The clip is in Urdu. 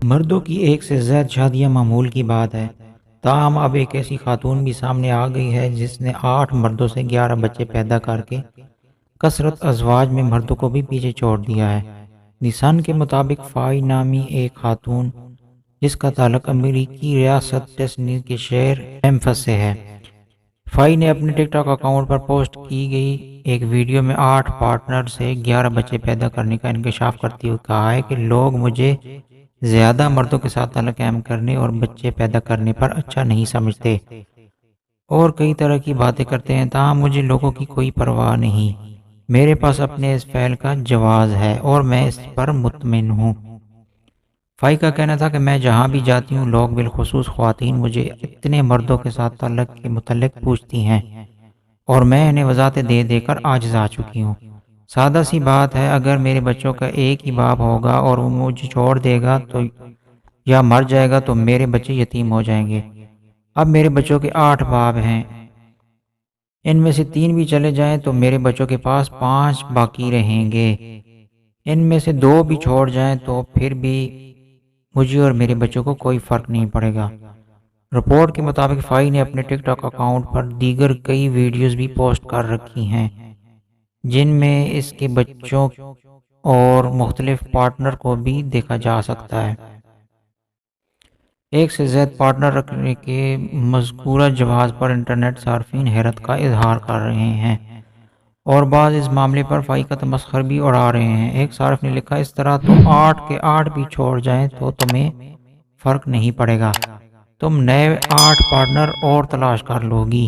مردوں کی ایک سے زائد شادیاں معمول کی بات ہے، تاہم اب ایک ایسی خاتون بھی سامنے آ گئی ہے جس نے 8 مردوں سے 11 بچے پیدا کر کے کثرت ازواج میں مردوں کو بھی پیچھے چھوڑ دیا ہے۔ دی سن کے مطابق فائی نامی ایک خاتون جس کا تعلق امریکی ریاست ٹیسنی کے شہر میمفس سے ہے، فائی نے اپنے ٹک ٹاک اکاؤنٹ پر پوسٹ کی گئی ایک ویڈیو میں 8 پارٹنر سے 11 بچے پیدا کرنے کا انکشاف کرتے ہوئے کہا ہے کہ لوگ مجھے زیادہ مردوں کے ساتھ تعلق قائم کرنے اور بچے پیدا کرنے پر اچھا نہیں سمجھتے اور کئی طرح کی باتیں کرتے ہیں، تاہم مجھے لوگوں کی کوئی پرواہ نہیں۔ میرے پاس اپنے اس فعل کا جواز ہے اور میں اس پر مطمئن ہوں۔ فائی کا کہنا تھا کہ میں جہاں بھی جاتی ہوں، لوگ بالخصوص خواتین مجھے اتنے مردوں کے ساتھ تعلق کے متعلق پوچھتی ہیں اور میں انہیں وضاحتیں دے دے کر عاجز آ چکی ہوں۔ سادہ سی بات ہے، اگر میرے بچوں کا ایک ہی باپ ہوگا اور وہ مجھے چھوڑ دے گا تو یا مر جائے گا تو میرے بچے یتیم ہو جائیں گے۔ اب میرے بچوں کے 8 باپ ہیں، ان میں سے 3 بھی چلے جائیں تو میرے بچوں کے پاس 5 باقی رہیں گے، ان میں سے 2 بھی چھوڑ جائیں تو پھر بھی مجھے اور میرے بچوں کو کوئی فرق نہیں پڑے گا۔ رپورٹ کے مطابق فائی نے اپنے ٹک ٹاک اکاؤنٹ پر دیگر کئی ویڈیوز بھی پوسٹ کر رکھی ہیں جن میں اس کے بچوں اور مختلف پارٹنر کو بھی دیکھا جا سکتا ہے۔ ایک سے زائد پارٹنر رکھنے کے مذکورہ جواز پر انٹرنیٹ صارفین حیرت کا اظہار کر رہے ہیں اور بعض اس معاملے پر فائی کا تمسخر بھی اڑا رہے ہیں۔ ایک صارف نے لکھا، اس طرح تو 8 کے 8 بھی چھوڑ جائیں تو تمہیں فرق نہیں پڑے گا، تم نئے 8 پارٹنر اور تلاش کر لو گی۔